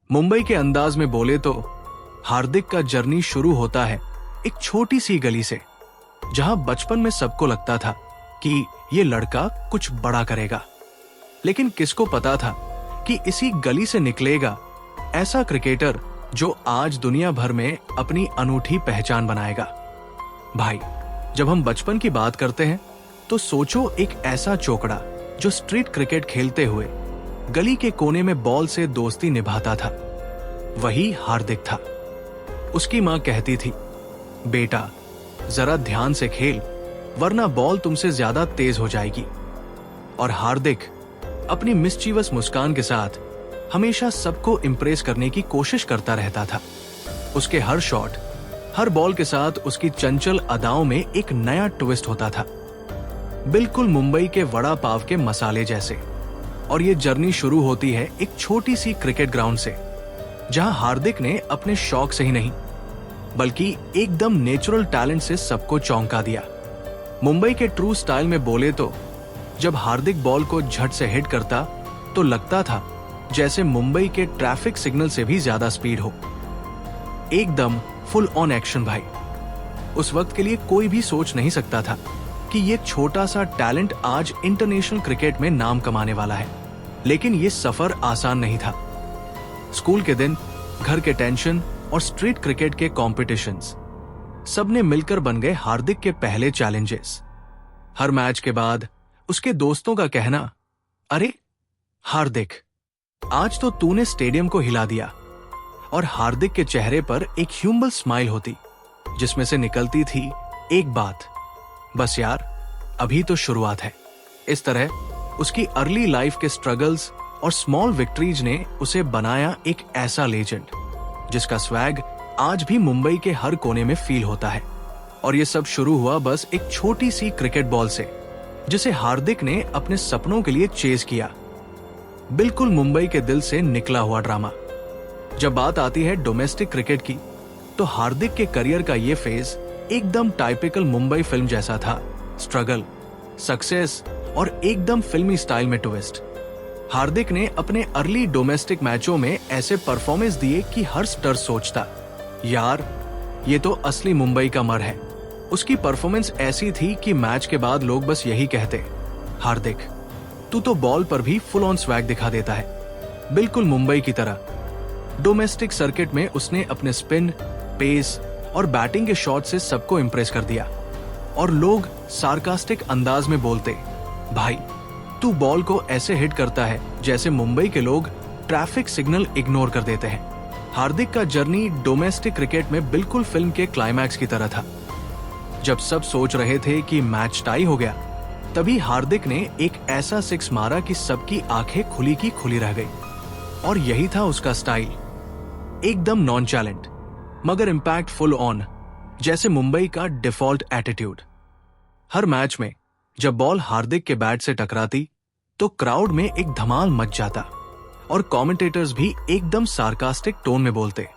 मुंबई के अंदाज में बोले तो हार्दिक का जर्नी शुरू होता है एक छोटी सी गली से, जहां बचपन में सबको लगता था कि ये लड़का कुछ बड़ा करेगा। लेकिन किसको पता था कि इसी गली से निकलेगा ऐसा क्रिकेटर जो आज दुनिया भर में अपनी अनूठी पहचान बनाएगा। भाई, जब हम बचपन की बात करते हैं तो सोचो एक ऐसा चोकड़ा जो स्ट्रीट क्रिकेट खेलते हुए गली के कोने में बॉल से दोस्ती निभाता था। वही हार्दिक था। उसकी मां कहती थी, बेटा जरा ध्यान से खेल वरना बॉल तुमसे ज्यादा तेज हो जाएगी। और हार्दिक अपनी मिस्चीवस मुस्कान के साथ हमेशा सबको इंप्रेस करने की कोशिश करता रहता था। उसके हर शॉट, हर बॉल के साथ उसकी चंचल अदाओं में एक नया ट्विस्ट होता था, बिल्कुल मुंबई के वड़ा पाव के मसाले जैसे। और ये जर्नी शुरू होती है एक छोटी सी क्रिकेट ग्राउंड से, जहां हार्दिक ने अपने शौक से ही नहीं बल्कि एकदम नेचुरल टैलेंट से सबको चौंका दिया। मुंबई के ट्रू स्टाइल में बोले तो जब हार्दिक बॉल को झट से हिट करता तो लगता था जैसे मुंबई के ट्रैफिक सिग्नल से भी ज्यादा स्पीड हो। एकदम फुल ऑन एक्शन भाई। उस वक्त के लिए कोई भी सोच नहीं सकता था कि ये छोटा सा टैलेंट आज इंटरनेशनल क्रिकेट में नाम कमाने वाला है। लेकिन ये सफर आसान नहीं था। स्कूल के दिन, घर के टेंशन और स्ट्रीट क्रिकेट के कॉम्पिटिशंस, सबने मिलकर बन गए हार्दिक के पहले चैलेंजेस। हर मैच के बाद उसके दोस्तों का कहना, अरे हार्दिक, आज तो तूने स्टेडियम को हिला दिया। और हार्दिक के चेहरे पर एक ह्यूमबल स्माइल होती जिसमें से निकलती थी एक बात, बस यार अभी तो शुरुआत है। इस तरह उसकी अर्ली लाइफ के स्ट्रगल्स और स्मॉल विक्ट्रीज ने उसे बनाया एक ऐसा लेजेंड जिसका स्वैग आज भी मुंबई के हर कोने में फील होता है। और ये सब शुरू हुआ बस एक छोटी सी क्रिकेट बॉल से, जिसे हार्दिक ने अपने सपनों के लिए चेज किया। बिल्कुल मुंबई के दिल से निकला हुआ ड्रामा। जब बात आती है डोमेस्टिक क्रिकेट की, तो हार्दिक के करियर का ये फेज एकदम टाइपिकल मुंबई फिल्म जैसा था। स्ट्रगल, सक्सेस और एकदम फिल्मी स्टाइल में ट्विस्ट। हार्दिक ने अपने अर्ली डोमेस्टिक मैचों में ऐसे परफॉर्मेंस दिए कि हर स्टर सोचता, यार ये तो असली मुंबई का मर है। उसकी परफॉर्मेंस ऐसी थी कि मैच के बाद लोग बस यही कहते, हार्दिक तू तो बॉल पर भी फुल ऑन स्वैग दिखा देता है, बिल्कुल मुंबई की तरह। डोमेस्टिक सर्किट में उसने अपने स्पिन, पेस और बैटिंग के शॉट से सबको इंप्रेस कर दिया। और लोग सार्कास्टिक अंदाज में बोलते, भाई तू बॉल को ऐसे हिट करता है जैसे मुंबई के लोग ट्रैफिक सिग्नल इग्नोर कर देते हैं। हार्दिक का जर्नी डोमेस्टिक क्रिकेट में बिल्कुल फिल्म के क्लाइमैक्स की तरह था। जब सब सोच रहे थे कि मैच टाई हो गया, तभी हार्दिक ने एक ऐसा सिक्स मारा कि सबकी आंखें खुली की खुली रह गई। और यही था उसका स्टाइल, एकदम नॉन चैलेंट मगर इम्पैक्ट फुल ऑन, जैसे मुंबई का डिफॉल्ट एटीट्यूड। हर मैच में जब बॉल हार्दिक के बैट से टकराती तो क्राउड में एक धमाल मच जाता और कमेंटेटर्स भी एकदम सार्कास्टिक टोन में बोलते,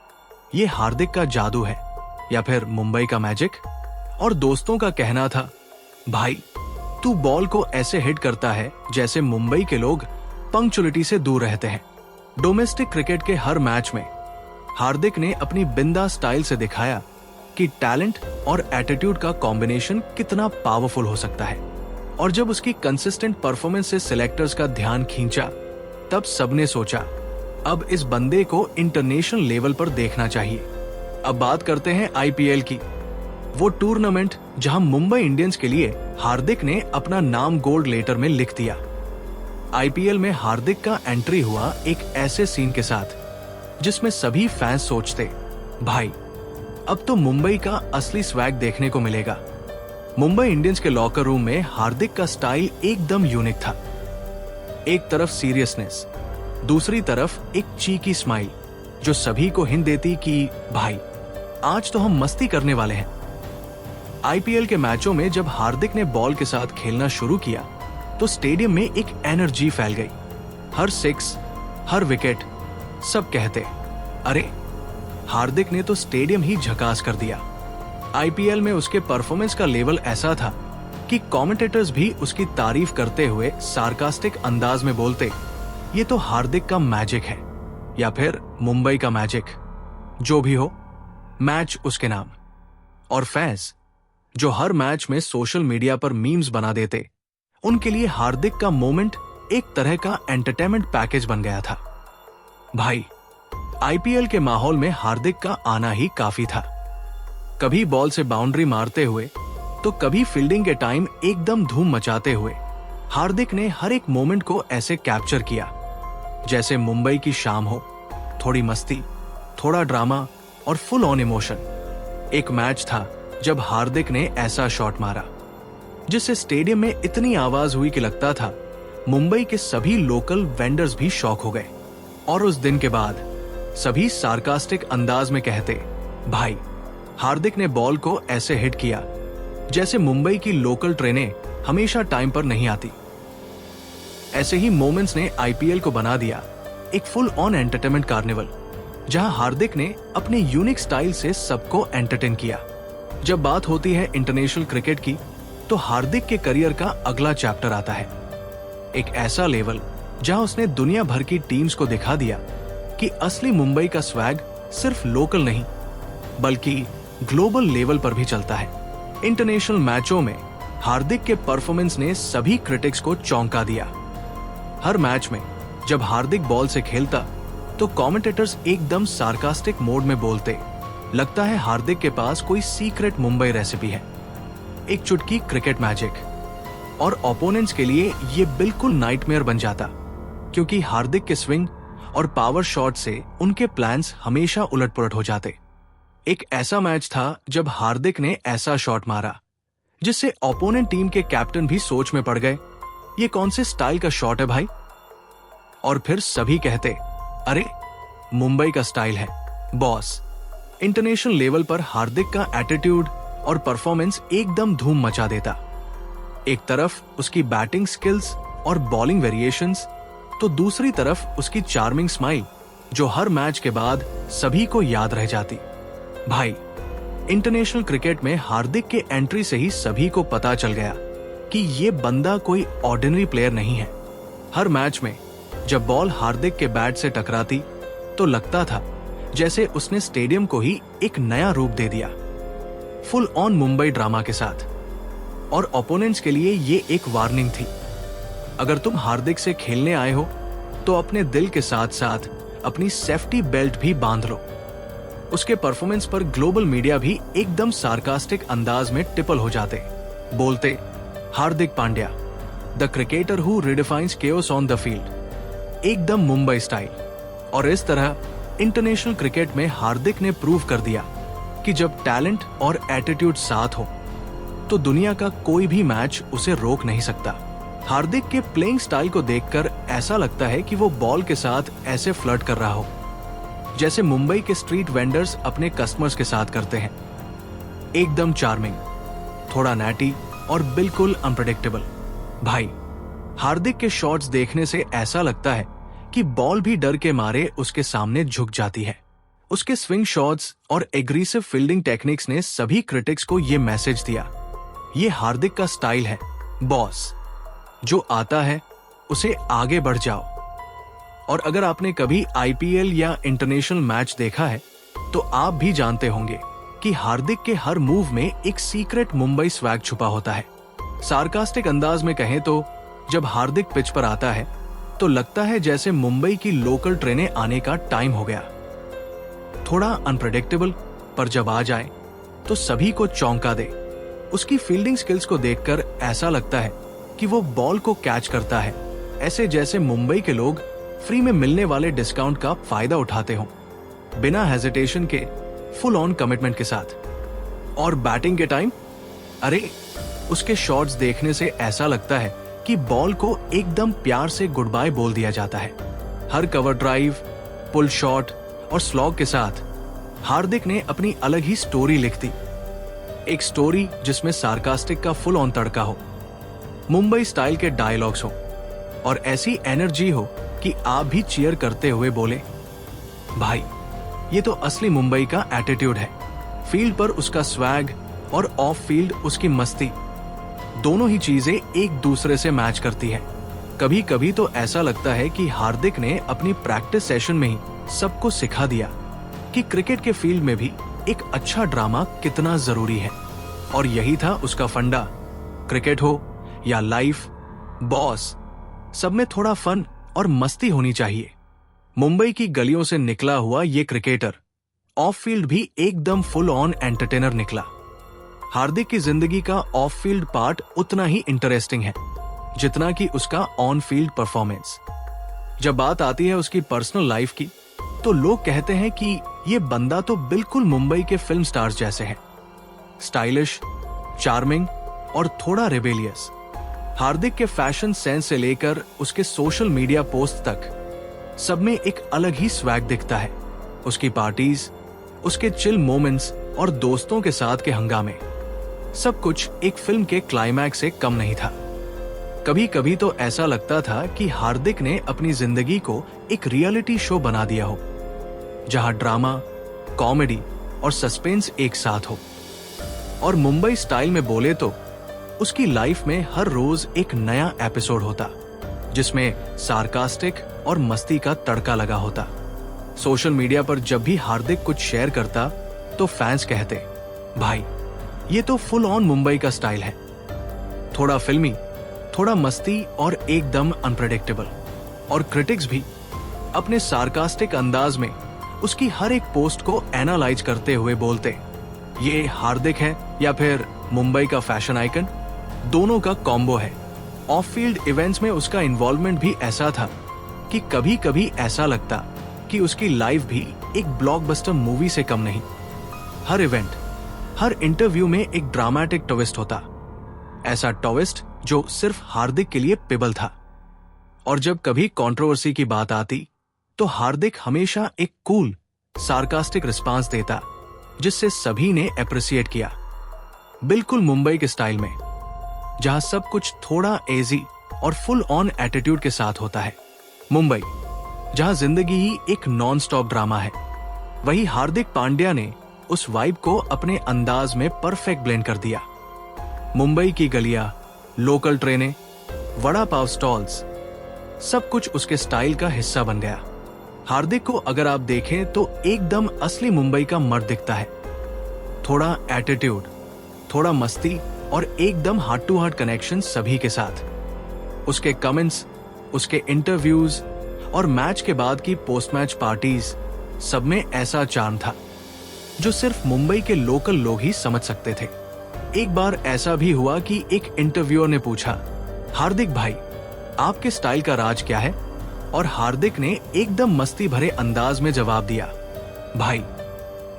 ये हार्दिक का जादू है या फिर मुंबई का मैजिक। और दोस्तों का कहना था, भाई तू बॉल को ऐसे हिट करता है जैसे मुंबई के लोग पंक्चुअलिटी से दूर रहते हैं। डोमेस्टिक क्रिकेट के हर मैच में हार्दिक ने अपनी बिंदा स्टाइल से दिखाया कि टैलेंट और एटीट्यूड का कॉम्बिनेशन कितना पावरफुल हो सकता है। और जब उसकी कंसिस्टेंट परफॉर्मेंस से सिलेक्टर्स का ध्यान खींचा, तब सबने सोचा, अब इस बंदे को इंटरनेशनल लेवल पर देखना चाहिए। अब बात करते हैं आईपीएल की, वो टूर्नामेंट जहां मुंबई इंडियंस के लिए हार्दिक ने अपना नाम गोल्ड लेटर में लिख दिया। आईपीएल में हार्दिक का एंट्री हुआ एक ऐसे सीन के साथ जिसमें सभी फैंस सोचते, भाई अब तो मुंबई का असली स्वैग देखने को मिलेगा। मुंबई इंडियंस के लॉकर रूम में हार्दिक का स्टाइल एकदम यूनिक था। एक तरफ सीरियसनेस, दूसरी तरफ एक चीकी स्माइल जो सभी को हिंट देती कि भाई आज तो हम मस्ती करने वाले हैं। आईपीएल के मैचों में जब हार्दिक ने बॉल के साथ खेलना शुरू किया तो स्टेडियम में एक एनर्जी फैल गई। हर सिक्स, हर विकेट, सब कहते, अरे हार्दिक ने तो स्टेडियम ही झकास कर दिया। आईपीएल में उसके परफॉर्मेंस का लेवल ऐसा था कि कमेंटेटर्स भी उसकी तारीफ करते हुए सार्कास्टिक अंदाज में बोलते, ये तो हार्दिक का मैजिक है या फिर मुंबई का मैजिक, जो भी हो, मैच उसके नाम। और फैंस जो हर मैच में सोशल मीडिया पर मीम्स बना देते, उनके लिए हार्दिक का मोमेंट एक तरह का एंटरटेनमेंट पैकेज बन गया था। भाई, आईपीएल के माहौल में हार्दिक का आना ही काफी था। कभी बॉल से बाउंड्री मारते हुए तो कभी फील्डिंग के टाइम एकदम धूम मचाते हुए हार्दिक ने हर एक मोमेंट को ऐसे कैप्चर किया जैसे मुंबई की शाम हो, थोड़ी मस्ती, थोड़ा ड्रामा और फुल ऑन इमोशन। एक मैच था जब हार्दिक ने ऐसा शॉट मारा जिससे स्टेडियम में इतनी आवाज हुई कि लगता था मुंबई के सभी लोकल वेंडर्स भी शॉक हो गए। और उस दिन के बाद सभी सार्कास्टिक अंदाज में कहते, भाई, हार्दिक ने बॉल को ऐसे हिट किया जैसे मुंबई की लोकल ट्रेनें हमेशा टाइम पर नहीं आती। ऐसे ही मोमेंट्स ने आईपीएल को बना दिया एक फुल ऑन एंटरटेनमेंट कार्निवल, जहां हार्दिक ने अपने यूनिक स्टाइल से सबको एंटरटेन किया। जब बात होती है इंटरनेशनल क्रिकेट की, तो हार्दिक के करियर का अगला चैप्टर आता है। एक ऐसा लेवल जहां उसने दुनिया भर की टीम्स को दिखा दिया कि असली मुंबई का स्वैग सिर्फ लोकल नहीं बल्कि ग्लोबल लेवल पर भी चलता है। इंटरनेशनल मैचों में हार्दिक के परफॉर्मेंस ने सभी क्रिटिक्स को चौंका दिया। हर मैच में जब हार्दिक बॉल से खेलता तो कमेंटेटर्स एकदम सार्कास्टिक मोड में बोलते, लगता है हार्दिक के पास कोई सीक्रेट मुंबई रेसिपी है, एक चुटकी क्रिकेट मैजिक। और ओपोनेंट्स के लिए ये बिल्कुल नाइटमेयर बन जाता, क्योंकि हार्दिक के स्विंग और पावर शॉट से उनके प्लान्स हमेशा उलटपुलट हो जाते। एक ऐसा मैच था जब हार्दिक ने ऐसा शॉट मारा जिससे ओपोनेंट टीम के कैप्टन भी सोच में पड़ गए, ये कौन से स्टाइल का शॉट है भाई। और फिर सभी कहते, अरे मुंबई का स्टाइल है बॉस। इंटरनेशनल लेवल पर हार्दिक का एटीट्यूड और परफॉर्मेंस एकदम धूम मचा देता। एक तरफ उसकी बैटिंग स्किल्स और बॉलिंग वेरिएशंस, तो दूसरी तरफ उसकी चार्मिंग स्माइल जो हर मैच के बाद सभी को याद रह जाती। भाई, इंटरनेशनल क्रिकेट में हार्दिक के एंट्री से ही सभी को पता चल गया कि ये बंदा कोई ऑर्डिनरी प्लेयर नहीं है। हर मैच में जब बॉल हार्दिक के बैट से टकराती तो लगता था जैसे उसने स्टेडियम को ही एक नया रूप दे दिया, फुल ऑन मुंबई ड्रामा के साथ। और ओपोनेंट्स के लिए ये एक वार्निंग थी, अगर तुम हार्दिक से खेलने आए हो तो अपने दिल के साथ साथ अपनी सेफ्टी बेल्ट भी बांध लो। उसके परफॉर्मेंस पर ग्लोबल मीडिया भी एकदम सार्कास्टिक अंदाज में टिपल हो जाते, बोलते, Hardik Pandya, the cricketer who redefines chaos on the field, एकदम मुंबई स्टाइल। और इस तरह इंटरनेशनल क्रिकेट में हार्दिक ने प्रूव कर दिया कि जब टैलेंट और एटीट्यूड साथ हो तो दुनिया का कोई भी मैच उसे रोक नहीं सकता। हार्दिक के प्लेइंग स्टाइल को देखकर ऐसा लगता है कि वो बॉल के साथ ऐसे फ्लर्ट कर रहा हो जैसे मुंबई के स्ट्रीट वेंडर्स अपने कस्टमर्स के साथ करते हैं। एकदम चार्मिंग, थोड़ा नैटी और बिल्कुल अनप्रेडिक्टेबल। भाई, हार्दिक के शॉट्स देखने से ऐसा लगता है कि बॉल भी डर के मारे उसके सामने झुक जाती है। उसके स्विंग शॉट्स और एग्रेसिव फील्डिंग टेक्निक्स ने सभी क्रिटिक्स को यह मैसेज दिया, ये हार्दिक का स्टाइल है बॉस, जो आता है उसे आगे बढ़ जाओ। और अगर आपने कभी आईपीएल या इंटरनेशनल मैच देखा है तो आप भी जानते होंगे कि हार्दिक के हर मूव में एक सीक्रेट मुंबई स्वैग छुपा होता है। सार्कास्टिक अंदाज में कहें तो जब हार्दिक पिच पर आता है तो लगता है जैसे मुंबई की लोकल ट्रेनें आने का टाइम हो गया। थोड़ा अनप्रेडिक्टेबल, पर जब आ जाए तो सभी को चौंका दे। उसकी फील्डिंग स्किल्स को देखकर ऐसा लगता है कि वो बॉल को कैच करता है, ऐसे जैसे मुंबई के लोग फ्री में मिलने वाले डिस्काउंट का फायदा उठाते हों, बिना हेजिटेशन के, फुल ऑन कमिटमेंट के साथ। और बैटिंग के टाइम, अरे उसके शॉट्स देखने से ऐसा लगता है कि बॉल को एकदम प्यार से गुड बाय बोल दिया जाता है। हर कवर ड्राइव, पुल शॉट और स्लॉग के साथ हार्दिक ने अपनी अलग ही स्टोरी लिख दी। एक स्टोरी जिसमें सार्कास्टिक का फुल ऑन तड़का हो, मुंबई स्टाइल के डायलॉग्स हो और ऐसी एनर्जी हो कि आप भी चीयर करते हुए बोले, भाई ये तो असली मुंबई का एटीट्यूड है। फील्ड पर उसका स्वैग और ऑफ फील्ड उसकी मस्ती, दोनों ही चीजें एक दूसरे से मैच करती है। कभी कभी तो ऐसा लगता है कि हार्दिक ने अपनी प्रैक्टिस सेशन में ही सबको सिखा दिया कि क्रिकेट के फील्ड में भी एक अच्छा ड्रामा कितना जरूरी है। और यही था उसका फंडा। क्रिकेट हो या लाइफ, बॉस, सब में थोड़ा फन और मस्ती होनी चाहिए। मुंबई की गलियों से निकला हुआ ये क्रिकेटर ऑफ फील्ड भी एकदम फुल ऑन एंटरटेनर निकला। हार्दिक की जिंदगी का ऑफ फील्ड पार्ट उतना ही इंटरेस्टिंग है जितना कि उसका ऑन फील्ड परफॉर्मेंस। जब बात आती है उसकी पर्सनल लाइफ की, तो लोग कहते हैं कि ये बंदा तो बिल्कुल मुंबई के फिल्म स्टार्स जैसे हैं, स्टाइलिश, चार्मिंग और थोड़ा रेबेलियस। हार्दिक के फैशन सेंस से लेकर उसके सोशल मीडिया पोस्ट तक सब में एक अलग ही स्वैग दिखता है। उसकी पार्टीज, उसके चिल मोमेंट्स और दोस्तों के साथ के हंगामे, सब कुछ एक फिल्म के क्लाइमैक्स से कम नहीं था। कभी कभी तो ऐसा लगता था कि हार्दिक ने अपनी जिंदगी को एक रियलिटी शो बना दिया हो, जहां ड्रामा, कॉमेडी और सस्पेंस एक साथ हो। और मुंबई स्टाइल में बोले तो उसकी लाइफ में हर रोज एक नया एपिसोड होता, जिसमें सार्कास्टिक और मस्ती का तड़का लगा होता। सोशल मीडिया पर जब भी हार्दिक कुछ शेयर करता तो फैंस कहते, भाई ये तो फुल ऑन मुंबई का स्टाइल है, थोड़ा फिल्मी, थोड़ा मस्ती और एकदम अनप्रेडिक्टेबल। और क्रिटिक्स भी अपने सार्कास्टिक अंदाज में उसकी हर एक पोस्ट को एनालाइज करते हुए बोलते, ये हार्दिक है या फिर मुंबई का फैशन आइकन, दोनों का कॉम्बो है। ऑफ फील्ड इवेंट्स में उसका इन्वॉल्वमेंट भी ऐसा था कि कभी कभी ऐसा लगता कि उसकी लाइफ भी एक ब्लॉकबस्टर मूवी से कम नहीं। हर इवेंट, हर इंटरव्यू में एक ड्रामेटिक ट्विस्ट होता, ऐसा ट्विस्ट जो सिर्फ हार्दिक के लिए पेबल था। और जब कभी कंट्रोवर्सी की बात आती तो हार्दिक हमेशा एक कूल, सार्कास्टिक रिस्पांस देता, जिससे सभी ने एप्रिसिएट किया। बिल्कुल मुंबई के स्टाइल में, जहां सब कुछ थोड़ा एजी और फुल ऑन एटीट्यूड के साथ होता है। मुंबई जहां जिंदगी ही एक नॉन स्टॉप ड्रामा है, वही हार्दिक पांड्या ने उस वाइब को अपने अंदाज में परफेक्ट ब्लेंड कर दिया। मुंबई की गलियां, लोकल ट्रेनें, वड़ा पाव स्टॉल्स, सब कुछ उसके स्टाइल का हिस्सा बन गया। हार्दिक को अगर आप देखें तो एकदम असली मुंबई का मर्द दिखता है। थोड़ा एटीट्यूड, थोड़ा मस्ती और एकदम हार्ट टू हार्ट कनेक्शन सभी के साथ। उसके कमेंट्स, उसके इंटरव्यूज और मैच के बाद की पोस्ट मैच पार्टीज, सब में ऐसा चार्म था जो सिर्फ मुंबई के लोकल लोग ही समझ सकते थे। एक बार ऐसा भी हुआ कि एक इंटरव्यूअर ने पूछा, हार्दिक भाई आपके स्टाइल का राज क्या है? और हार्दिक ने एकदम मस्ती भरे अंदाज में जवाब दिया, भाई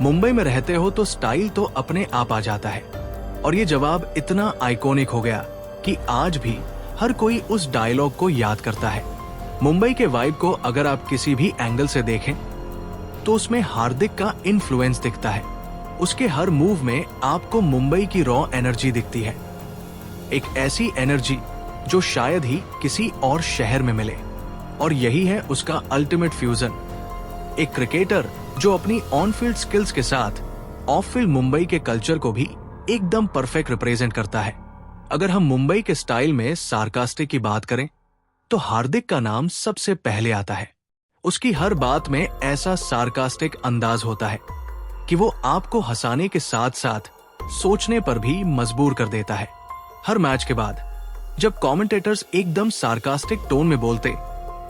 मुंबई में रहते हो तो स्टाइल तो अपने आप आ जाता है। और ये जवाब इतना आइकॉनिक हो गया कि आज भी हर कोई उस डायलॉग को याद करता है। मुंबई के वाइब को अगर आप किसी भी एंगल से देखें तो उसमें हार्दिक का इन्फ्लुएंस दिखता है। उसके हर मूव में आपको मुंबई की रॉ एनर्जी दिखती है, एक ऐसी एनर्जी जो शायद ही किसी और शहर में मिले। और यही है उसका अल्टीमेट फ्यूजन, एक क्रिकेटर जो अपनी ऑन फील्ड स्किल्स के साथ ऑफ फील्ड मुंबई के कल्चर को भी एकदम परफेक्ट रिप्रेजेंट करता है। अगर हम मुंबई के स्टाइल में सार्कास्टिक की बात करें तो हार्दिक का नाम सबसे पहले आता है। उसकी हर बात में ऐसा सार्कास्टिक अंदाज होता है कि वो आपको हंसाने के साथ साथ सोचने पर भी मजबूर कर देता है। हर मैच के बाद जब कमेंटेटर्स एकदम सार्कास्टिक टोन में बोलते,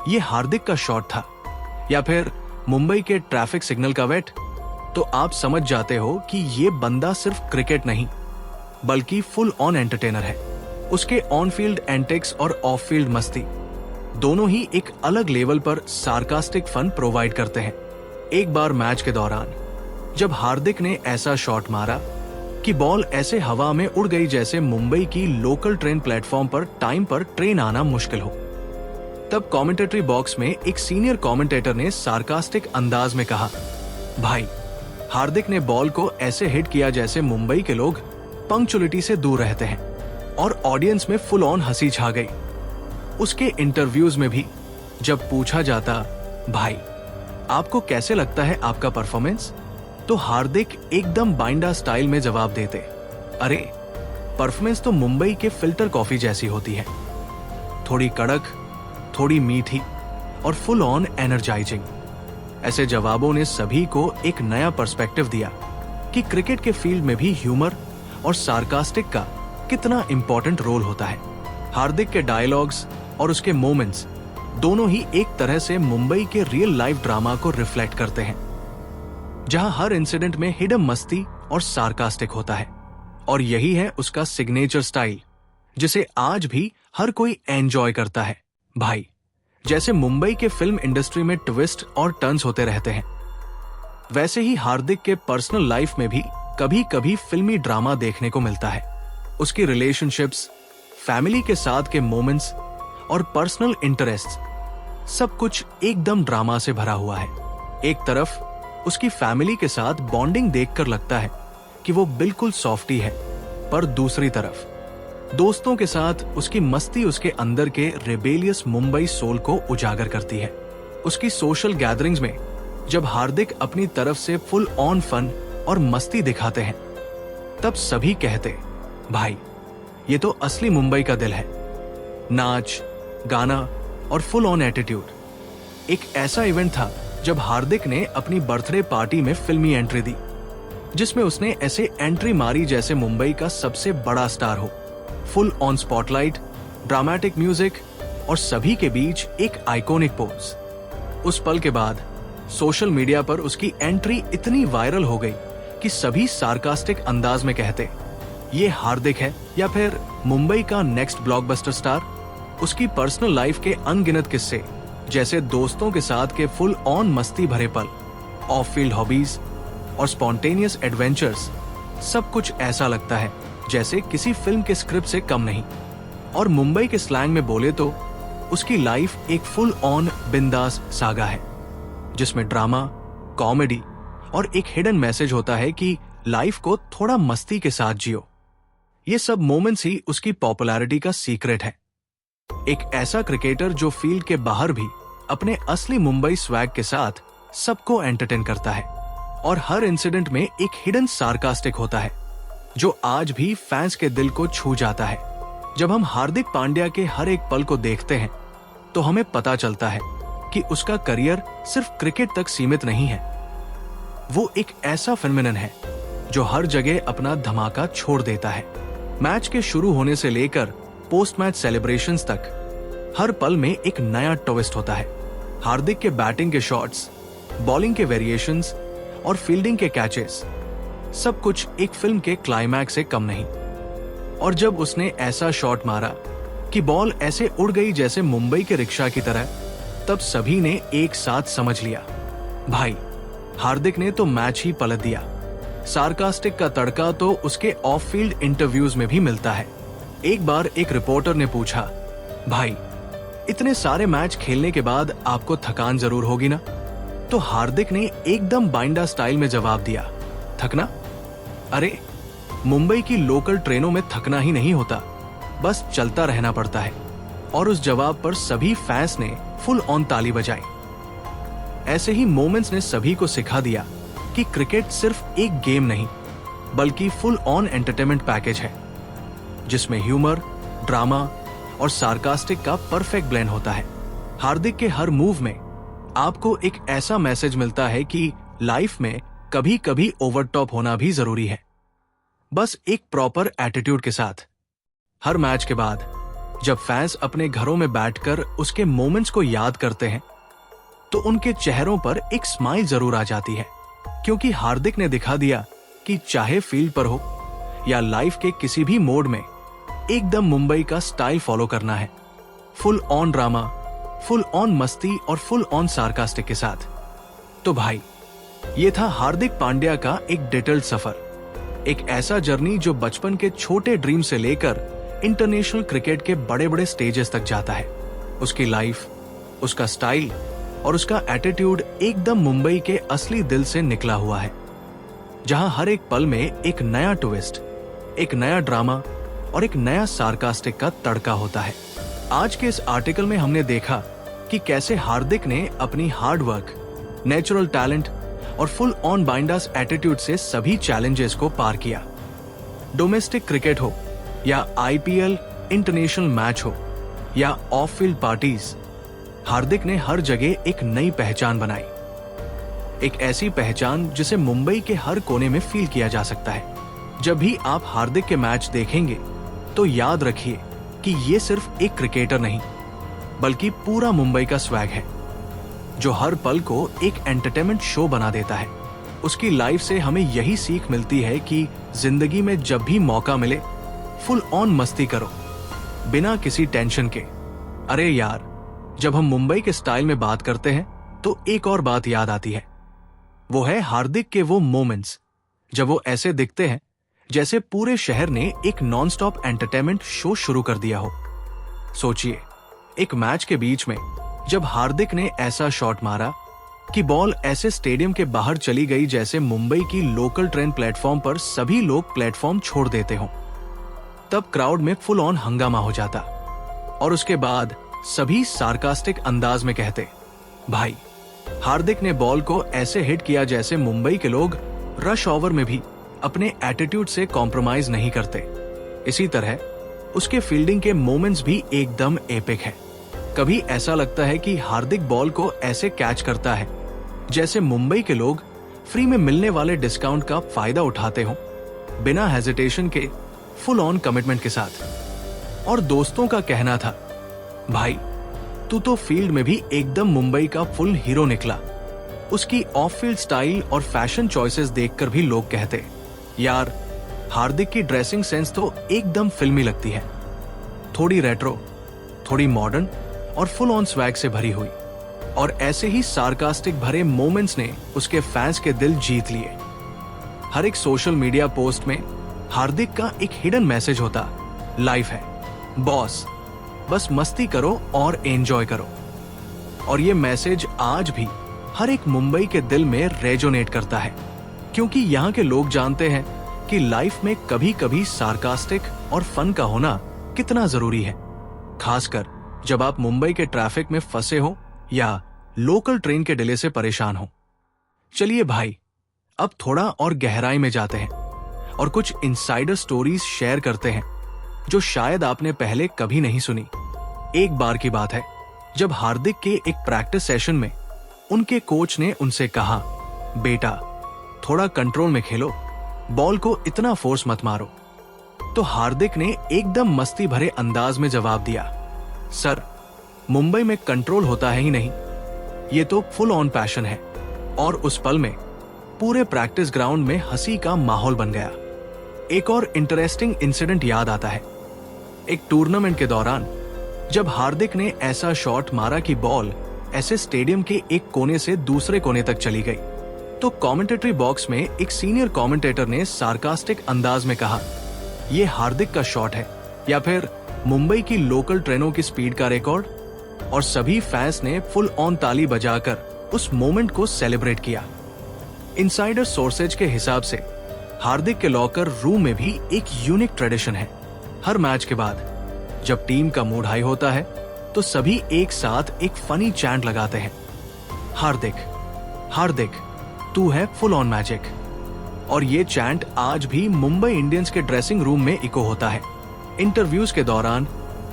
ये हार्दिक का शॉट था या फिर मुंबई के ट्रैफिक सिग्नल का वेट, तो आप समझ जाते हो कि ये बंदा सिर्फ क्रिकेट नहीं बल्कि फुल ऑन एंटरटेनर है। उसके ऑन फील्ड एंटिक्स और ऑफ फील्ड मस्ती दोनों ही एक अलग लेवल पर सार्कास्टिक फन प्रोवाइड करते हैं। एक बार मैच के दौरान जब हार्दिक ने ऐसा शॉट मारा कि बॉल ऐसे हवा में उड़ गई जैसे मुंबई की लोकल ट्रेन प्लेटफॉर्म पर टाइम पर ट्रेन आना मुश्किल हो, तब कमेंटेटरी बॉक्स में एक सीनियर कमेंटेटर ने सार्कास्टिक अंदाज में कहा, भाई हार्दिक ने बॉल को ऐसे हिट किया जैसे मुंबई के लोग पंक्चुअलिटी से दूर रहते हैं। और ऑडियंस में फुल ऑन हंसी छा गई। उसके इंटरव्यूज में भी जब पूछा जाता, भाई आपको कैसे लगता है आपका परफॉर्मेंस, तो हार्दिक एकदम बाइंडा स्टाइल में जवाब देते, अरे परफॉर्मेंस तो मुंबई के फिल्टर कॉफी जैसी होती है, थोड़ी कड़क, थोड़ी मीठी और फुल ऑन एनर्जाइजिंग। ऐसे जवाबों ने सभी को एक नया पर्सपेक्टिव दिया कि क्रिकेट के फील्ड में भी ह्यूमर और सार्कास्टिक का कितना इंपॉर्टेंट रोल होता है। हार्दिक के डायलॉग्स और उसके मोमेंट्स दोनों ही एक तरह से मुंबई के रियल लाइफ ड्रामा को रिफ्लेक्ट करते हैं, जहां हर इंसिडेंट में हिडन मस्ती और सार्कास्टिक होता है। और यही है उसका सिग्नेचर स्टाइल, जिसे आज भी हर कोई एंजॉय करता है। भाई, जैसे मुंबई के फिल्म इंडस्ट्री में ट्विस्ट और टर्न्स होते रहते हैं, वैसे ही हार्दिक के पर्सनल लाइफ में भी कभी कभी फिल्मी ड्रामा देखने को मिलता है। उसकी रिलेशनशिप्स, फैमिली के साथ के मोमेंट्स और पर्सनल इंटरेस्ट, सब कुछ एकदम ड्रामा से भरा हुआ है। एक तरफ उसकी फैमिली के साथ बॉन्डिंग देखकर लगता है कि वो बिल्कुल सॉफ्टी है, पर दूसरी तरफ दोस्तों के साथ उसकी मस्ती उसके अंदर के रेबेलियस मुंबई सोल को उजागर करती है। उसकी सोशल गैदरिंग्स में जब हार्दिक अपनी तरफ से फुल ऑन फन और मस्ती दिखाते हैं, तब सभी कहते, भाई ये तो असली मुंबई का दिल है। नाच, गाना और फुल ऑन एटीट्यूड। एक ऐसा इवेंट था जब हार्दिक ने अपनी बर्थडे पार्टी में फिल्मी एंट्री दी, जिसमें उसने ऐसे एंट्री मारी जैसे मुंबई का सबसे बड़ा स्टार हो। Full on spotlight, dramatic music और सभी के बीच एक आइकॉनिक पोज। उस पल के बाद सोशल मीडिया पर उसकी एंट्री इतनी वायरल हो गई कि सभी सार्कास्टिक अंदाज में कहते, ये हार्दिक है या फिर मुंबई का नेक्स्ट ब्लॉकबस्टर स्टार। उसकी पर्सनल लाइफ के अनगिनत किस्से, जैसे दोस्तों के साथ के फुल ऑन मस्ती भरे पल, ऑफ फील्ड हॉबीज और स्पॉन्टेनियस एडवेंचर्स, सब कुछ ऐसा लगता है जैसे किसी फिल्म के स्क्रिप्ट से कम नहीं। और मुंबई के स्लैंग में बोले तो उसकी लाइफ एक फुल ऑन बिंदास सागा है, जिसमें ड्रामा, कॉमेडी और एक हिडन मैसेज होता है कि लाइफ को थोड़ा मस्ती के साथ जियो। ये सब मोमेंट्स ही उसकी पॉपुलैरिटी का सीक्रेट है। एक ऐसा क्रिकेटर जो फील्ड के बाहर भी अपने असली मुंबई स्वैग के साथ सबको एंटरटेन करता है, और हर इंसिडेंट में एक हिडन सार्कास्टिक होता है जो आज भी फैंस के दिल को छू जाता है। जब हम हार्दिक पांड्या के हर एक पल को देखते हैं, तो हमें पता चलता है कि उसका करियर सिर्फ क्रिकेट तक सीमित नहीं है। वो एक ऐसा फेमिनिन है जो हर जगह अपना धमाका छोड़ देता है। मैच के शुरू होने से लेकर पोस्ट मैच सेलिब्रेशंस तक हर पल में एक नया ट्विस्ट होता है। हार्दिक के बैटिंग के शॉट्स, बॉलिंग के वेरिएशंस और फील्डिंग के कैचेस, सब कुछ एक फिल्म के क्लाइमैक्स से कम नहीं। और जब उसने ऐसा शॉट मारा कि बॉल ऐसे उड़ गई जैसे मुंबई के रिक्शा की तरह, तब सभी ने एक साथ समझ लिया, भाई हार्दिक ने तो मैच ही पलट दिया। सार्कास्टिक का तड़का तो उसके ऑफ फील्ड इंटरव्यूज में भी मिलता है। एक बार एक रिपोर्टर ने पूछा, भाई इतने सारे मैच खेलने के बाद आपको थकान जरूर होगी ना? तो हार्दिक ने एकदम बाइंडा स्टाइल में जवाब दिया, थकना? अरे मुंबई की लोकल ट्रेनों में थकना ही नहीं होता, बस चलता रहना पड़ता है। और उस जवाब पर सभी फैंस ने फुल ऑन ताली बजाई। ऐसे ही मोमेंट्स ने सभी को सिखा दिया कि क्रिकेट सिर्फ एक गेम नहीं, बल्कि फुल ऑन एंटरटेनमेंट पैकेज है, जिसमें ह्यूमर, ड्रामा और सार्कास्टिक का परफेक्ट ब्लेंड होता है। हार्दिक के हर मूव में आपको एक ऐसा मैसेज मिलता है कि लाइफ में कभी कभी ओवर टॉप होना भी जरूरी है, बस एक प्रॉपर एटीट्यूड के साथ। हर मैच के बाद जब फैंस अपने घरों में बैठकर उसके मोमेंट्स को याद करते हैं, तो उनके चेहरों पर एक स्माइल जरूर आ जाती है, क्योंकि हार्दिक ने दिखा दिया कि चाहे फील्ड पर हो या लाइफ के किसी भी मोड में, एकदम मुंबई का स्टाइल फॉलो करना है। Full on drama, full on मस्ती और फुल ऑन सार्कास्टिक के साथ। तो भाई, ये था हार्दिक पांड्या का एक डिटेल्ड सफर, एक ऐसा जर्नी जो बचपन के छोटे ड्रीम से लेकर इंटरनेशनल क्रिकेट के बड़े बड़े स्टेजेस तक जाता है। उसकी लाइफ, उसका स्टाइल और उसका एटीट्यूड एकदम मुंबई के असली दिल से निकला हुआ है, जहां हर एक पल में एक नया ट्विस्ट, एक नया ड्रामा और एक नया सार्कास्टिक का तड़का होता है। आज के इस आर्टिकल में हमने देखा कि कैसे हार्दिक ने अपनी हार्ड वर्क, नेचुरल टैलेंट और फुल ऑन बाइंडर्स एटीट्यूड से सभी चैलेंजेस को पार किया। डोमेस्टिक क्रिकेट हो या आईपीएल इंटरनेशनल मैच हो या ऑफ फील्ड पार्टीज, हार्दिक ने हर जगह एक नई पहचान बनाई। एक ऐसी पहचान जिसे मुंबई के हर कोने में फील किया जा सकता है। जब भी आप हार्दिक के मैच देखेंगे तो याद रखिए कि ये सिर्फ एक क्रिकेटर नहीं बल्कि पूरा मुंबई का स्वैग है, जो हर पल को एक एंटरटेनमेंट शो बना देता है। उसकी लाइफ से हमें यही सीख मिलती है कि जिंदगी में जब भी मौका मिले फुल ऑन मस्ती करो, बिना किसी टेंशन के। अरे यार, जब हम मुंबई के स्टाइल में बात करते हैं तो एक और बात याद आती है, वो है हार्दिक के वो मोमेंट्स जब वो ऐसे दिखते हैं जैसे पूरे शहर ने एक नॉनस्टॉप एंटरटेनमेंट शो शुरू कर दिया हो। सोचिए, एक मैच के बीच में जब हार्दिक ने ऐसा शॉट मारा कि बॉल ऐसे स्टेडियम के बाहर चली गई जैसे मुंबई की लोकल ट्रेन प्लेटफॉर्म पर सभी लोग प्लेटफॉर्म छोड़ देते हों, तब क्राउड में फुल ऑन हंगामा हो जाता और उसके बाद सभी सार्कास्टिक अंदाज में कहते, भाई हार्दिक ने बॉल को ऐसे हिट किया जैसे मुंबई के लोग रश ओवर में भी अपने एटीट्यूड से कॉम्प्रोमाइज नहीं करते। इसी तरह उसके फील्डिंग के मोमेंट्स भी एकदम एपिक है। कभी ऐसा लगता है कि हार्दिक बॉल को ऐसे कैच करता है जैसे मुंबई के लोग फ्री में मिलने वाले डिस्काउंट का फायदा उठाते हों, बिना हेजिटेशन के फुल ऑन कमिटमेंट के साथ। और दोस्तों का कहना था, भाई तू तो फील्ड में भी एकदम मुंबई का फुल हीरो निकला। उसकी ऑफ फील्ड स्टाइल और फैशन चॉइसेस देखकर भी लोग कहते, यार हार्दिक की ड्रेसिंग सेंस तो एकदम फिल्मी लगती है, थोड़ी रेट्रो, थोड़ी मॉडर्न और फुल ऑन स्वैग से भरी हुई। और ऐसे ही सार्कास्टिक भरे मोमेंट्स ने उसके फैंस के दिल जीत लिए। हर एक सोशल मीडिया पोस्ट में हार्दिक का एक हिडन मैसेज होता, लाइफ है बॉस, बस मस्ती करो और एंजॉय करो। और ये मैसेज आज भी हर एक मुंबई के दिल में रेजोनेट करता है, क्योंकि यहाँ के लोग जानते हैं कि लाइफ में कभी कभी सार्कास्टिक और फन का होना कितना जरूरी है, खासकर जब आप मुंबई के ट्रैफिक में फंसे हो या लोकल ट्रेन के डिले से परेशान हो। चलिए भाई, अब थोड़ा और गहराई में जाते हैं और कुछ इनसाइडर स्टोरीज शेयर करते हैं जो शायद आपने पहले कभी नहीं सुनी। एक बार की बात है जब हार्दिक के एक प्रैक्टिस सेशन में उनके कोच ने उनसे कहा, बेटा थोड़ा कंट्रोल में खेलो, बॉल को इतना फोर्स मत मारो। तो हार्दिक ने एकदम मस्ती भरे अंदाज में जवाब दिया, सर मुंबई में कंट्रोल होता है ही नहीं, ये तो फुल ऑन पैशन है। और उस पल में पूरे प्रैक्टिस ग्राउंड में हंसी का माहौल बन गया। एक और इंटरेस्टिंग इंसिडेंट याद आता है। एक टूर्नामेंट के दौरान जब हार्दिक ने ऐसा शॉट मारा कि बॉल ऐसे स्टेडियम के एक कोने से दूसरे कोने तक चली गई, तो कमेंटेटरी बॉक्स में एक सीनियर कमेंटेटर ने सार्कास्टिक अंदाज में कहा, ये हार्दिक का शॉट है या फिर मुंबई की लोकल ट्रेनों की स्पीड का रिकॉर्ड। और सभी फैंस ने फुल ऑन ताली बजाकर उस मोमेंट को सेलिब्रेट किया। इनसाइडर सोर्सेज के हिसाब से हार्दिक के लॉकर रूम में भी एक यूनिक ट्रेडिशन है। हर मैच के बाद जब टीम का मूड हाई होता है तो सभी एक साथ एक फनी चैंट लगाते हैं, हार्दिक हार्दिक तू है फुल ऑन मैजिक। और ये चैंट आज भी मुंबई इंडियंस के ड्रेसिंग रूम में इको होता है। इंटरव्यूज के दौरान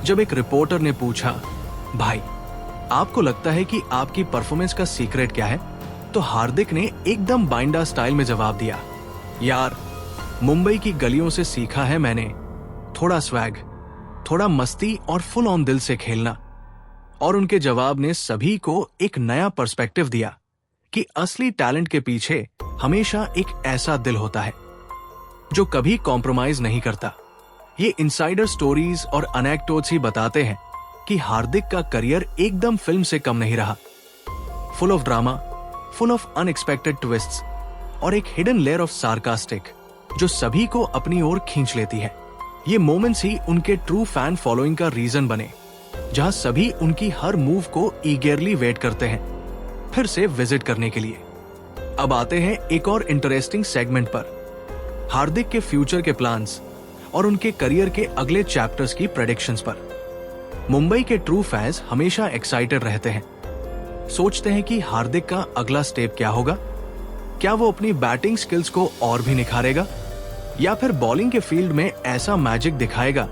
जब एक रिपोर्टर ने पूछा, भाई आपको लगता है कि आपकी परफॉर्मेंस का सीक्रेट क्या है, तो हार्दिक ने एकदम बाइंडा स्टाइल में जवाब दिया, यार मुंबई की गलियों से सीखा है मैंने, थोड़ा स्वैग, थोड़ा मस्ती और फुल ऑन दिल से खेलना। और उनके जवाब ने सभी को एक नया पर्सपेक्टिव दिया कि असली टैलेंट के पीछे हमेशा एक ऐसा दिल होता है जो कभी कॉम्प्रोमाइज नहीं करता। ये इनसाइडर स्टोरीज और अनेक्डोट्स ही बताते हैं कि हार्दिक का करियर एकदम फिल्म से कम नहीं रहा, full of drama, full of unexpected twists और एक हिडन लेयर ऑफ सार्कास्टिक जो सभी को अपनी ओर खींच लेती है। ये मोमेंट्स ही उनके ट्रू फैन फॉलोइंग का रीजन बने, जहां सभी उनकी हर मूव को ईगरली वेट करते हैं फिर से विजिट करने के लिए। अब आते हैं एक और इंटरेस्टिंग सेगमेंट पर, हार्दिक के फ्यूचर के प्लान्स और उनके करियर के अगले चैप्टर्स की प्रेडिक्शंस पर। मुंबई के ट्रू फैंस हमेशा एक्साइटेड रहते हैं, सोचते हैं कि हार्दिक का अगला स्टेप क्या होगा। क्या वो अपनी बैटिंग स्किल्स को और भी निखारेगा या फिर बॉलिंग के फील्ड में ऐसा मैजिक दिखाएगा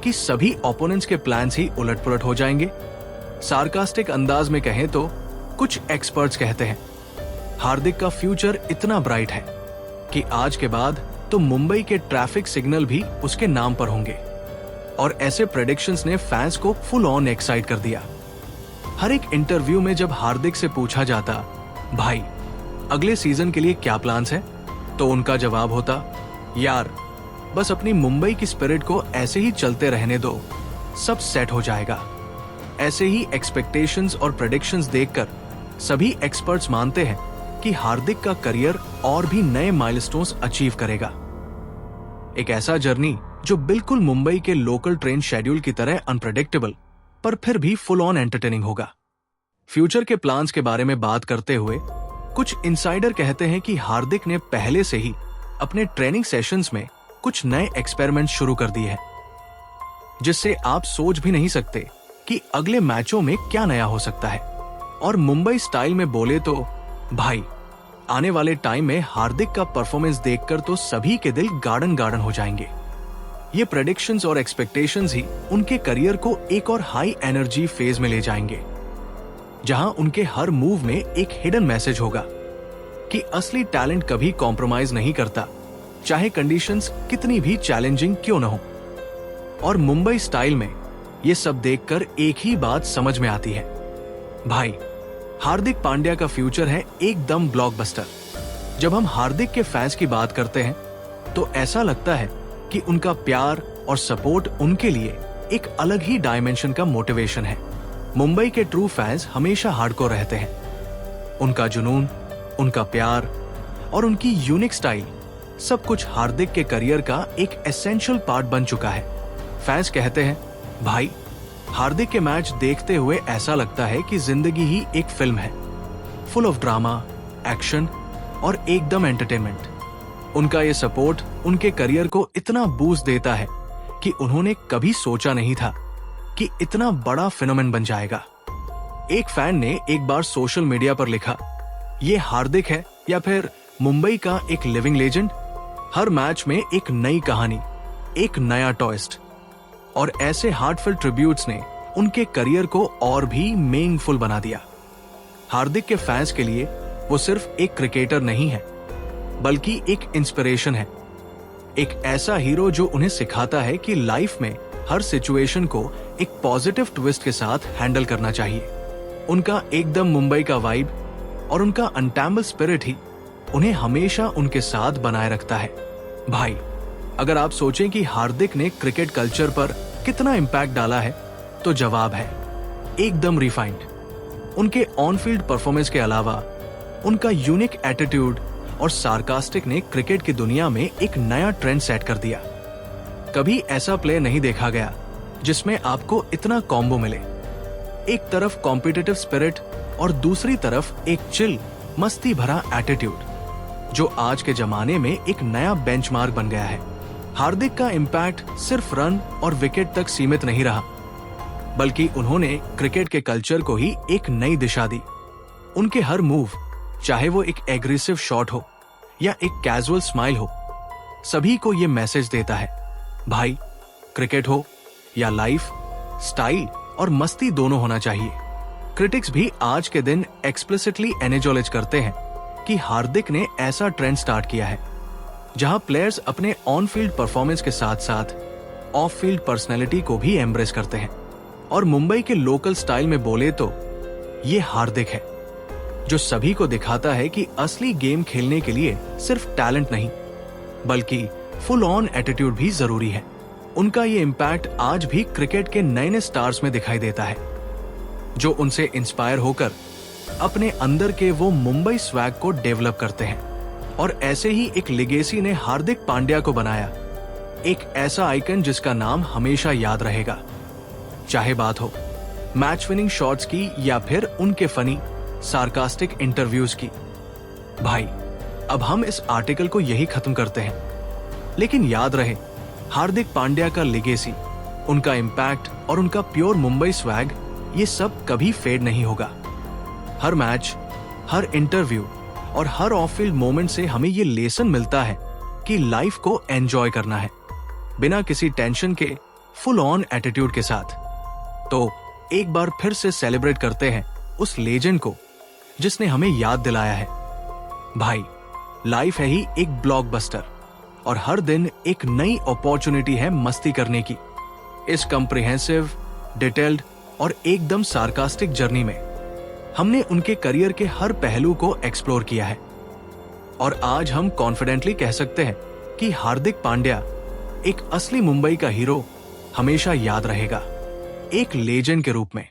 कि सभी ओपोनेंट्स के प्लान्स ही उलट-पुलट हो जाएंगे। सार्कास्टिक अंदाज में कहें तो कुछ एक्सपर्ट्स कहते हैं, हार्दिक का फ्यूचर इतना ब्राइट है कि आज के बाद तो मुंबई के ट्रैफिक सिग्नल भी उसके नाम पर होंगे। और ऐसे प्रेडिक्शंस ने फैंस को फुल ऑन एक्साइट कर दिया। हर एक इंटरव्यू में जब हार्दिक से पूछा जाता, भाई अगले सीजन के लिए क्या प्लान्स हैं, तो उनका जवाब होता, यार बस अपनी मुंबई की स्पिरिट को ऐसे ही चलते रहने दो, सब सेट हो जाएगा। ऐसे ही एक्सपेक्टेशंस और प्रेडिक्शंस देखकर सभी एक्सपर्ट्स मानते हैं कि हार्दिक का करियर और भी नए माइलस्टोन्स अचीव करेगा। एक ऐसा जर्नी जो बिल्कुल मुंबई के लोकल ट्रेन शेड्यूल की तरह अनप्रेडिक्टेबल पर फिर भी फुल ऑन एंटरटेनिंग होगा। फ्यूचर के प्लान्स के बारे में बात करते हुए कुछ इनसाइडर कहते हैं कि हार्दिक ने पहले से ही अपने ट्रेनिंग सेशंस में कुछ नए एक्सपेरिमेंट शुरू कर दिए हैं, जिससे आप सोच भी नहीं सकते कि अगले मैचों में क्या नया हो सकता है। और मुंबई स्टाइल में बोले तो भाई, आने वाले टाइम में हार्दिक का परफॉर्मेंस देखकर तो सभी के दिल गार्डन गार्डन हो जाएंगे। ये प्रेडिक्शंस और एक्सपेक्टेशंस ही उनके करियर को एक और हाई एनर्जी फेज में ले जाएंगे, जहां उनके हर मूव में एक हिडन मैसेज होगा कि असली टैलेंट कभी कॉम्प्रोमाइज नहीं करता, चाहे कंडीशंस कितनी भी चैलेंजिंग क्यों न हो। और मुंबई स्टाइल में ये सब देखकर एक ही बात समझ में आती है, भाई हार्दिक पांड्या का फ्यूचर है एकदम ब्लॉकबस्टर। जब हम हार्दिक के फैंस की बात करते हैं तो ऐसा लगता है कि उनका प्यार और सपोर्ट उनके लिए एक अलग ही डायमेंशन का मोटिवेशन है। मुंबई के ट्रू फैंस हमेशा हार्डकोर रहते हैं। उनका जुनून, उनका प्यार और उनकी यूनिक स्टाइल सब कुछ हार्दिक के करियर का एक एसेंशियल पार्ट बन चुका है। फैंस कहते हैं, भाई हार्दिक के मैच देखते हुए ऐसा लगता है कि जिंदगी ही एक फिल्म है, फुल ऑफ ड्रामा, एक्शन और एकदम एंटरटेनमेंट। उनका ये सपोर्ट उनके करियर को इतना बूस्ट देता है कि उन्होंने कभी सोचा नहीं था कि इतना बड़ा फिनोमेन बन जाएगा। एक फैन ने एक बार सोशल मीडिया पर लिखा, ये हार्दिक है या फिर मुंबई का एक लिविंग लेजेंड। हर मैच में एक नई कहानी, एक नया ट्विस्ट। और ऐसे हार्टफुल ट्रिब्यूट्स ने उनके करियर को और भी मीनिंगफुल बना दिया। हार्दिक के फैंस के लिए वो सिर्फ एक क्रिकेटर नहीं है, बल्कि एक इंस्पिरेशन है। एक ऐसा हीरो जो उन्हें सिखाता है कि लाइफ में हर सिचुएशन को एक पॉजिटिव ट्विस्ट के साथ हैंडल करना चाहिए। उनका एकदम मुंबई का वाइब और उनका अनटैम्बल स्पिरिट ही उन्हें हमेशा उनके साथ बनाए रखता है। भाई अगर आप सोचें कि हार्दिक ने क्रिकेट कल्चर पर कितना इम्पैक्ट डाला है, तो जवाब है एकदम रिफाइंड। उनके ऑन फील्ड परफॉर्मेंस के अलावा उनका यूनिक एटीट्यूड और सार्कास्टिक ने क्रिकेट की दुनिया में एक नया ट्रेंड सेट कर दिया। कभी ऐसा प्ले नहीं देखा गया जिसमें आपको इतना कॉम्बो मिले। एक तरफ कॉम्पिटिटिव स्पिरिट और दूसरी तरफ एक चिल, मस्ती भरा एटीट्यूड, जो आज के जमाने में एक नया बेंचमार्क बन गया है। हार्दिक का इम्पैक्ट सिर्फ रन और विकेट तक सीमित नहीं रहा, बल्कि उन्होंने क्रिकेट के कल्चर को ही एक नई दिशा दी। उनके हर मूव, चाहे वो एक एग्रेसिव शॉट हो या एक कैजुअल स्माइल हो, सभी को ये मैसेज देता है, भाई क्रिकेट हो या लाइफ, स्टाइल और मस्ती दोनों होना चाहिए। क्रिटिक्स भी आज के दिन एक्सप्लिसिटली एनर्जाइज करते हैं कि हार्दिक ने ऐसा ट्रेंड स्टार्ट किया है जहां प्लेयर्स अपने ऑन फील्ड परफॉर्मेंस के साथ साथ ऑफ फील्ड पर्सनैलिटी को भी एम्ब्रेस करते हैं। और मुंबई के लोकल स्टाइल में बोले तो ये हार्दिक है जो सभी को दिखाता है कि असली गेम खेलने के लिए सिर्फ टैलेंट नहीं, बल्कि फुल ऑन एटीट्यूड भी जरूरी है। उनका ये इम्पैक्ट आज भी क्रिकेट के नए नए स्टार्स में दिखाई देता है, जो उनसे इंस्पायर होकर अपने अंदर के वो मुंबई स्वैग को डेवलप करते हैं। और ऐसे ही एक लेगेसी ने हार्दिक पांड्या को बनाया, एक ऐसा आइकन जिसका नाम हमेशा याद रहेगा, चाहे बात हो मैच विनिंग शॉट्स की या फिर उनके फनी सार्कास्टिक इंटरव्यूज की। भाई अब हम इस आर्टिकल को यही खत्म करते हैं, लेकिन याद रहे हार्दिक पांड्या का लेगेसी, उनका इम्पैक्ट और उनका प्योर मुंबई स्वैग, ये सब कभी फेड नहीं होगा। हर मैच, हर इंटरव्यू और हर ऑफ फील्ड मोमेंट से हमें ये लेसन मिलता है कि लाइफ को एंजॉय करना है, बिना किसी टेंशन के, फुल ऑन एटीट्यूड के साथ। तो एक बार फिर से सेलिब्रेट करते हैं उस लेजेंड को जिसने हमें याद दिलाया है भाई, लाइफ है ही एक ब्लॉकबस्टर और हर दिन एक नई अपॉर्चुनिटी है मस्ती करने की। इस कॉम्प्रिहेंसिव, डिटेल्ड और एकदम सार्कास्टिक जर्नी में हमने उनके करियर के हर पहलू को एक्सप्लोर किया है और आज हम कॉन्फिडेंटली कह सकते हैं कि हार्दिक पांड्या एक असली मुंबई का हीरो हमेशा याद रहेगा, एक लेजेंड के रूप में।